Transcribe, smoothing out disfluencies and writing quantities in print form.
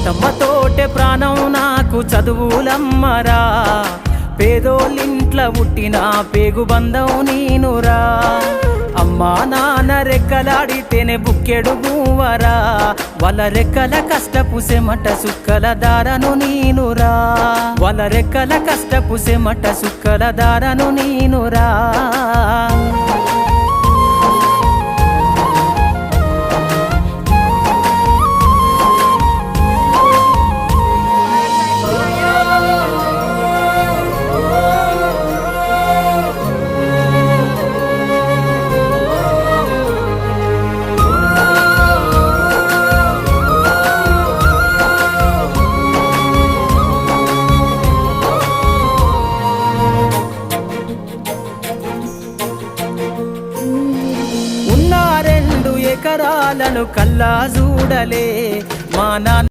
తోటే ప్రాణం నాకు చదువులమ్మరా, పేదోళ్ళింట్ల పుట్టిన పేగు బంధం నీనురా. అమ్మా నాన్న రెక్కలాడితేనే బుక్కెడు మూవరా, వాళ్ళ రెక్కల కష్టపు సెమట సుక్కల దారను నీనురా, వాళ్ళ రెక్కల కష్టపు సెమట సుక్కల దారను నీనురా. ఎకరాలను కల్లా చూడలే మా నాన్న